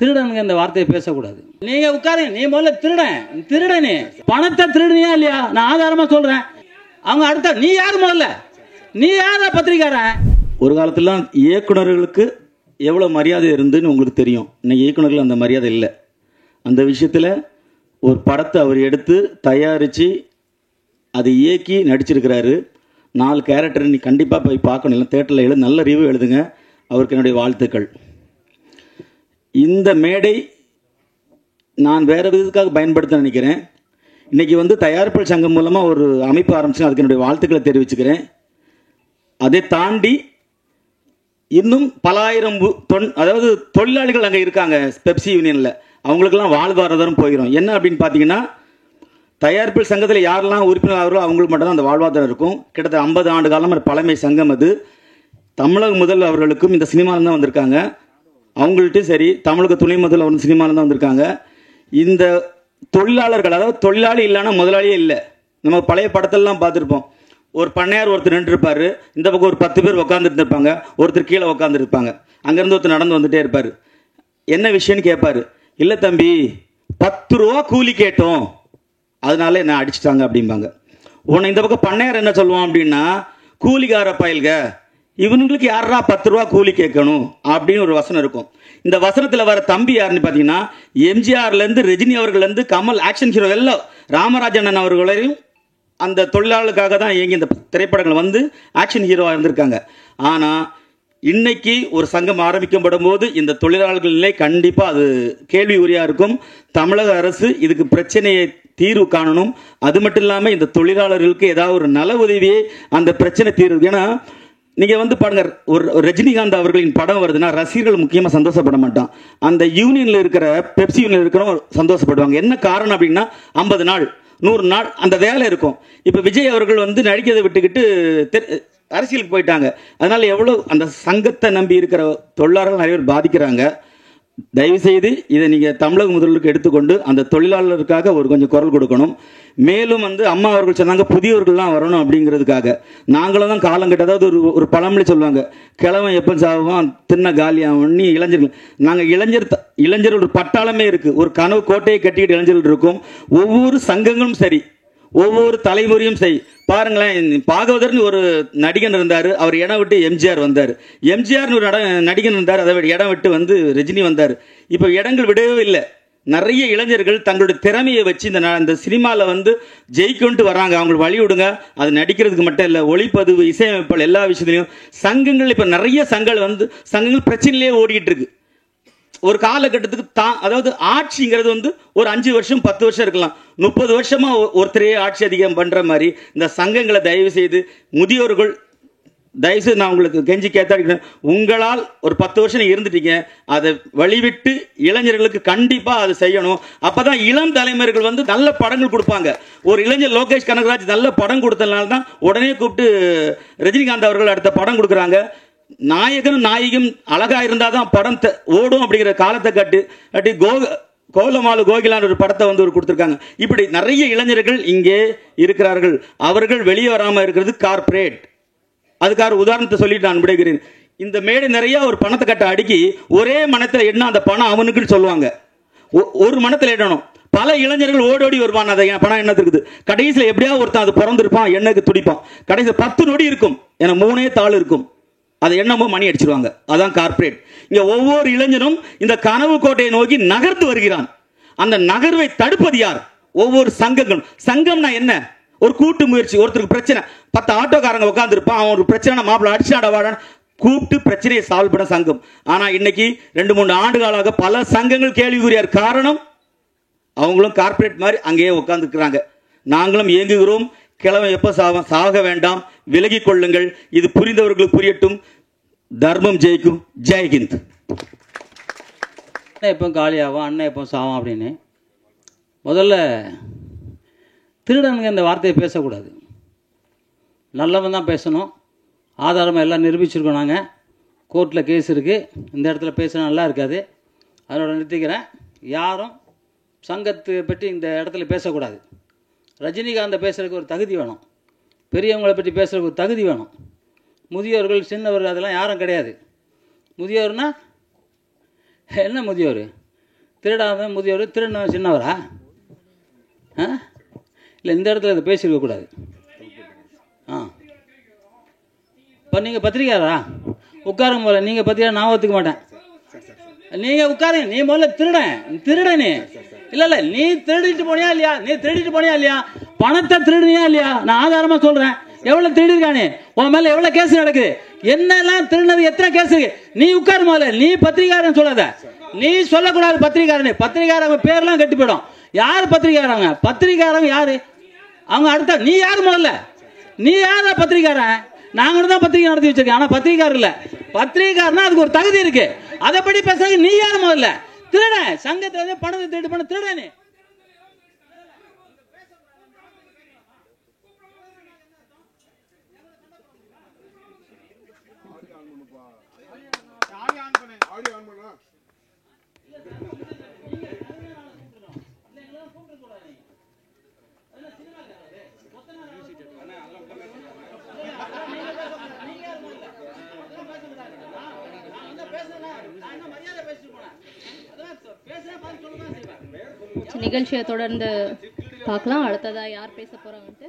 திருடனுங்க இந்த வார்த்தையை பேசக்கூடாது. நீங்க உட்காருங்க, நீ முதல்ல திருடனே பணத்தை திருடுனியா இல்லையா? நான் ஆதாரமா சொல்றேன். அவங்க அடுத்த நீ யாரு முதல்ல, நீ யார பத்திரிக்காரன்? ஒரு காலத்துல இயக்குநர்களுக்கு எவ்வளவு மரியாதை இருந்துன்னு உங்களுக்கு தெரியும். இன்னைக்கு இயக்குநர்கள் அந்த மரியாதை இல்லை. அந்த விஷயத்துல ஒரு படத்தை அவர் எடுத்து தயாரிச்சு அதை இயக்கி நடிச்சிருக்கிறாரு. 4 கேரக்டர் நீ கண்டிப்பாக போய் பார்க்கணும். இல்லை தேட்டரில் எழுது, நல்ல ரிவ்யூ எழுதுங்க. அவருக்கு என்னுடைய வாழ்த்துக்கள். இந்த மேடை நான் வேறு விதத்துக்காக பயன்படுத்த நினைக்கிறேன். இன்றைக்கி தயாரிப்பாளர் சங்கம் மூலமாக ஒரு அமைப்பு ஆரம்பிச்சு அதுக்கு என்னுடைய வாழ்த்துக்களை தெரிவிச்சுக்கிறேன். அதை தாண்டி இன்னும் பலாயிரம் அதாவது தொழிலாளிகள் அங்கே இருக்காங்க பெப்சி யூனியனில். அவங்களுக்கெல்லாம் வாழ்வாதாரம் போயிடும். என்ன அப்படின்னு பார்த்தீங்கன்னா, தயாரிப்பு சங்கத்தில் யாரெல்லாம் உறுப்பினர் ஆகிறோ அவங்களுக்கு மட்டும்தான் அந்த வாழ்வாதாரம் இருக்கும். கிட்டத்தட்ட 50 ஆண்டு காலம் பழமை சங்கம் அது. தமிழக முதல் அவர்களுக்கும் இந்த சினிமாவில் தான் வந்திருக்காங்க. அவங்கள்ட்டும் சரி, தமிழக துணை முதல் அவர் சினிமாவில் தான் வந்திருக்காங்க. இந்த தொழிலாளர்கள், அதாவது தொழிலாளி இல்லைன்னா முதலாளியே இல்லை. நம்ம பழைய படத்தெல்லாம் பார்த்துருப்போம். ஒரு பண்ணையார் ஒருத்தர் நின்றுருப்பார், இந்த பக்கம் ஒரு 10 பேர் உட்காந்துட்டு இருப்பாங்க, ஒருத்தர் கீழே உட்காந்துருப்பாங்க. அங்கேருந்து ஒருத்தர் நடந்து வந்துட்டே இருப்பார். என்ன விஷயம்னு கேட்பார். இல்லை தம்பி, 10 ரூபா கூலி கேட்டோம், அதனால என்ன அடிச்சுட்டாங்க அப்படிம்பாங்க. உன்னை இந்த பக்கம் பண்ணையார் என்ன சொல்லுவான் அப்படின்னா, கூலிக்கார பயல்க, இவனுங்களுக்கு யாரா 10 ரூபா கூலி கேட்கணும் அப்படின்னு ஒரு வசனம் இருக்கும். இந்த வசனத்தில் வர தம்பி யாருன்னு பார்த்தீங்கன்னா, எம்ஜிஆர்லேருந்து ரஜினி அவர்கள்லேருந்து கமல் ஆக்ஷன் ஹீரோ எல்லாம் ராமராஜன் அவர்களையும் அந்த தொழிலாளர்களுக்காக தான் இயங்கி இந்த திரைப்படங்கள் ஆக்ஷன் ஹீரோவாக இருந்திருக்காங்க. ஆனால் இன்னைக்கு ஒரு சங்கம் ஆரம்பிக்கப்படும் போது இந்த தொழிலாளர்கள் நிலை கண்டிப்பாக அது கேள்வி உரியாக இருக்கும். தமிழக அரசு இதுக்கு பிரச்சனையை தீர்வு காணணும். அது மட்டும் இல்லாமல் இந்த தொழிலாளர்களுக்கு ஏதாவது ஒரு நல உதவியை அந்த பிரச்சனை தீர்வு. ஏன்னா நீங்கள் பாருங்க, ஒரு ரஜினிகாந்த் அவர்களின் படம் வருதுன்னா ரசிகர்கள் முக்கியமாக சந்தோஷப்பட மாட்டான். அந்த யூனியனில் இருக்கிற பெப்சி யூனியனில் இருக்கிறவங்க சந்தோஷப்படுவாங்க. என்ன காரணம் அப்படின்னா, 50 நாள் 100 நாள் அந்த வேலை இருக்கும். இப்போ விஜய் அவர்கள் நடிக்கிறதை விட்டுக்கிட்டு அரசியலுக்கு போயிட்டாங்க. அதனால எவ்வளோ அந்த சங்கத்தை நம்பி இருக்கிற தொழிலாளர்கள் நிறைய பேர் பாதிக்கிறாங்க. தயவுசெய்து இதை நீங்கள் தமிழக முதல்வருக்கு எடுத்துக்கொண்டு அந்த தொழிலாளருக்காக ஒரு கொஞ்சம் குரல் கொடுக்கணும். மேலும் அம்மா அவர்கள் சொன்னாங்க புதியவர்கள்லாம் வரணும் அப்படிங்கிறதுக்காக. நாங்களும் தான் காலம் கட்ட, அதாவது ஒரு பழமொழி சொல்லுவாங்க, கிழவன் எப்போ சாவான் தின்ன காலியாகும். நீ இளைஞர்கள், நாங்கள் இளைஞர் ஒரு பட்டாளமே இருக்குது. ஒரு கனவு கோட்டையை கட்டிக்கிட்டு இளைஞர்கள் இருக்கும். ஒவ்வொரு சங்கங்களும் சரி, ஒவ்வொரு தலைமுறையும் சரி. பாருங்களேன், பாகவதர்னு ஒரு நடிகன் இருந்தார், அவர் இடம் விட்டு எம்ஜிஆர் வந்தார். எம்ஜிஆர்னு ஒரு நடிகன் இருந்தார், அதை இடம் விட்டு ரஜினி வந்தார். இப்போ இடங்கள் விடவே இல்லை. நிறைய இளைஞர்கள் தங்களுடைய திறமையை வச்சு இந்த சினிமாவில் ஜெயிக்கொண்டு வராங்க. அவங்களுக்கு வழி விடுங்க. அது நடிக்கிறதுக்கு மட்டும் இல்லை, ஒளிப்பதிவு, இசையமைப்பாளர், எல்லா விஷயத்துலையும் சங்கங்கள் இப்போ நிறைய சங்கங்கள் பிரச்சனையிலே ஓடிக்கிட்டு இருக்கு. ஒரு காலகட்டத்துக்கு அதாவது ஆட்சிங்கிறது ஒரு 5 வருஷம் 10 வருஷம் இருக்கலாம். 30 வருஷமா ஒருத்தரையே ஆட்சி அதிகம் பண்ற மாதிரி இந்த சங்கங்களை தயவு செய்து முதியோர்கள், தயவுசெய்து நான் உங்களுக்கு கெஞ்சி கேட்டாடிக்கிறேன். உங்களால் ஒரு 10 வருஷம் இருந்துட்டீங்க, அதை வழிவிட்டு இளைஞர்களுக்கு கண்டிப்பா அதை செய்யணும். அப்பதான் இளம் தலைமுறைகள் நல்ல படங்கள் கொடுப்பாங்க. ஒரு இளைஞர் லோகேஷ் கனகராஜ் நல்ல படம் கொடுத்ததுனால தான் உடனே கூப்பிட்டு ரஜினிகாந்த் அவர்கள் அடுத்த படம் கொடுக்குறாங்க. நாயகனும் நாயகம் அழகா இருந்தாதான் படம் ஓடும் அப்படிங்கிற காலத்தை கட்டி கோலமாலு கோகிலான் ஒரு படத்தை ஒரு கொடுத்துருக்காங்க. இப்படி நிறைய இளைஞர்கள் இங்கே இருக்கிறார்கள். அவர்கள் வெளியே வராமல் இருக்கிறது கார்பரேட். அதுக்காக உதாரணத்தை சொல்லிட்டு நான் விடைகிறேன். இந்த மேடை நிறைய ஒரு பணத்தை கட்ட அடுக்கி ஒரே மனத்தில் என்ன அந்த பணம் அவனுக்குன்னு சொல்லுவாங்க. ஒரு மனத்தில் இடணும். பல இளைஞர்கள் ஓடோடி வருவான். அதை பணம் என்ன இருக்குது, கடைசியில் எப்படியாவது ஒருத்தன் அது பிறந்திருப்பான், எண்ணெய்க்கு துடிப்பான். கடைசியில் 10 நொடி இருக்கும், ஏன்னா 3 தாள் இருக்கும். அதை என்னமோ மணி அடிச்சிருவாங்க. அதான் கார்பரேட். இங்க ஒவ்வொரு இளைஞனும் இந்த கனவு கோட்டையை நோக்கி நகர்ந்து வருகிறான். அந்த நகர்வை தடுப்பது யார்? ஒவ்வொரு சங்கங்களும். சங்கம்னா என்ன? ஒரு கூட்டு முயற்சி. ஒருத்தருக்கு பிரச்சனை, 10 ஆட்டோக்காரங்க உட்கார்ந்து இருப்பான். அவன் ஒரு பிரச்சனை, மாப்பிள்ள அடிச்சாடவாடான் கூப்பிட்டு பிரச்சனையை சால்வ் பண்ண சங்கம். ஆனா இன்னைக்கு 2-3 ஆண்டுகளாக பல சங்கங்கள் கேள்விக்குரியார். காரணம், அவங்களும் கார்பரேட் மாதிரி அங்கேயே உட்கார்ந்து இருக்கிறாங்க. நாங்களும் இயங்குகிறோம். கிழமை எப்போ சாக வேண்டாம், விலகிக் கொள்ளுங்கள். இது புரிந்தவர்களுக்கு புரியட்டும். தர்மம் ஜெயிக்கும். ஜெய்ஹிந்த். எப்போ காலியாகும், அண்ணன் எப்போ சாவான் அப்படின்னு முதல்ல திருடனுங்க இந்த வார்த்தையை பேசக்கூடாது. நல்லவன் தான் பேசணும். ஆதாரமாக எல்லாம் நிரூபிச்சிருக்கோம். நாங்கள் கோர்ட்டில் கேஸ் இருக்குது. இந்த இடத்துல பேசுனா நல்லா இருக்காது. அதோட நிறுத்திக்கிறேன். யாரும் சங்கத்தை பற்றி இந்த இடத்துல பேசக்கூடாது. ரஜினிகாந்தை பேசுகிறதுக்கு ஒரு தகுதி வேணும். பெரியவங்களை பற்றி பேசுகிறதுக்கு ஒரு தகுதி வேணும். முதியோர்கள், சின்னவர், அதெல்லாம் யாரும் கிடையாது. முதியோர்னா என்ன? முதியோர் திருடாமல் முதியவர், திருடினவன் சின்னவரா? இல்லை, இந்த இடத்துல இதை பேசியிருக்கக்கூடாது. இப்போ நீங்கள் பத்திரிக்காரா? உட்காருங்க போல. நீங்கள் பத்திரிக்கா நான் ஒத்துக்க மாட்டேன். நீங்கள் உட்காருங்க. நீ முதல்ல திருடனே. இல்லை, நீ திருடிட்டு போனியா இல்லையா? பணத்தை திருடுனியா இல்லையா? நான் ஆதாரமாக சொல்கிறேன். எவ்வளோ திருடிருக்கானே? உன் மேலே எவ்வளோ கேஸ் நடக்குது? என்னெல்லாம் திருடினது? எத்தனை கேஸ் இருக்கு? நீ உட்காரு முதல்ல. நீ பத்திரிக்காரன் சொல்லாத. நீ சொல்லக்கூடாது பத்திரிக்காரனே. பத்திரிக்காரங்க பேர்லாம் கெட்டு போயிடும். யார் பத்திரிக்காரங்க? பத்திரிக்காரங்க யாரு? அவங்க அடுத்த நீ யார் முதல்ல? நீ யாரா பத்திரிக்காரன்? நாங்க தான் பத்திரிகை நடத்தி வச்சிருக்கேன். ஆனா பத்திரிகார் இல்ல. பத்திரிகார்னா அதுக்கு ஒரு தகுதி இருக்கு. அதை படி பேசுறாங்க. நீ யாரு முதல்ல? திருட. சங்கத்தை பணத்தை திருட்டு பண்ண திருடனே. நிகழ்ச்சியை தொடர்ந்து பார்க்கலாம். அடுத்ததா யார் பேச போறாங்கன்ட்டு.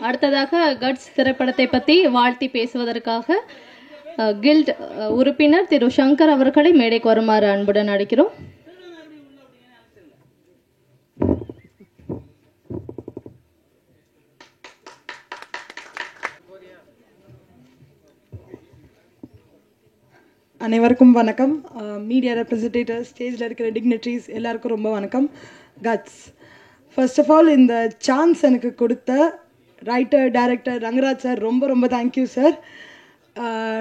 அடுத்ததாக கட்ஸ் திரைப்படத்தை பற்றி வாழ்த்தி பேசுவதற்காக கில்ட் உறுப்பினர் திரு சங்கர் அவர்களை மேடைக்கு வருமாறு அன்புடன் அழைக்கிறோம். அனைவருக்கும் வணக்கம். மீடியா ரெப்ரசன்டேட்டிவ்ஸ், ஸ்டேஜில் இருக்கிற டிக்னிட்ரிஸ் எல்லாருக்கும் ரொம்ப வணக்கம். கட்ஸ், ஃபர்ஸ்ட் ஆஃப் ஆல் இந்த சான்ஸ் எனக்கு கொடுத்த ரைட்டர் டைரக்டர் ரங்கராஜ் சார் ரொம்ப ரொம்ப தேங்க்யூ சார்.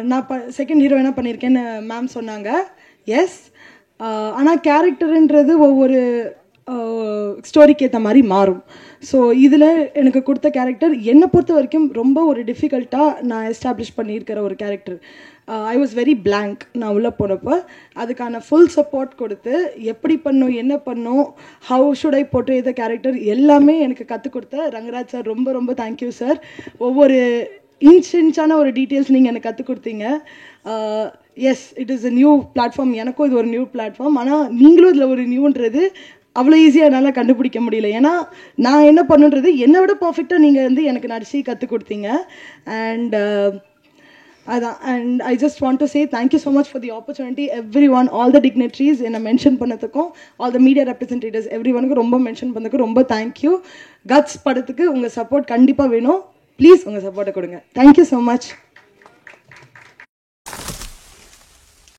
நான் செகண்ட் ஹீரோயினாக பண்ணியிருக்கேன்னு மேம் சொன்னாங்க. எஸ், ஆனால் கேரக்டருன்றது ஒவ்வொரு ஸ்டோரிக்கு ஏற்ற மாதிரி மாறும். ஸோ இதில் எனக்கு கொடுத்த கேரக்டர் என்னை பொறுத்த வரைக்கும் ரொம்ப ஒரு டிஃபிகல்ட்டாக நான் எஸ்டாப்ளிஷ் பண்ணியிருக்கிற ஒரு character. I was very blank. நான் உள்ளே போனப்போ அதுக்கான ஃபுல் சப்போர்ட் கொடுத்து எப்படி பண்ணும், என்ன பண்ணும், how should I portray the character எல்லாமே எனக்கு கற்றுக் கொடுத்த ரங்கராஜ் சார் ரொம்ப ரொம்ப தேங்க்யூ சார். ஒவ்வொரு இன்ச்சான ஒரு டீட்டெயில்ஸ் நீங்கள் எனக்கு கற்றுக் கொடுத்தீங்க. Yes, it is a new platform. எனக்கும் இது ஒரு நியூ பிளாட்ஃபார்ம். ஆனால் நீங்களும் இதில் ஒரு நியூன்றது அவ்வளோ ஈஸியாக என்னால் கண்டுபிடிக்க முடியல. ஏன்னா நான் என்ன பண்ணுன்றது என்னை விட பர்ஃபெக்டாக நீங்கள் எனக்கு நடிச்சு கற்றுக் கொடுத்தீங்க. அண்ட் அதான். And I just want to say thank you so much for the opportunity. Every one, all the dignitaries என்னை மென்ஷன் பண்ணதுக்கும், all the media representatives every ஒனுக்கும் ரொம்ப மென்ஷன் பண்ணதுக்கும் ரொம்ப தேங்க்யூ. கட்ஸ் படத்துக்கு உங்கள் சப்போர்ட் கண்டிப்பாக வேணும். ப்ளீஸ் உங்கள் சப்போர்ட்டை கொடுங்க. Thank you so much.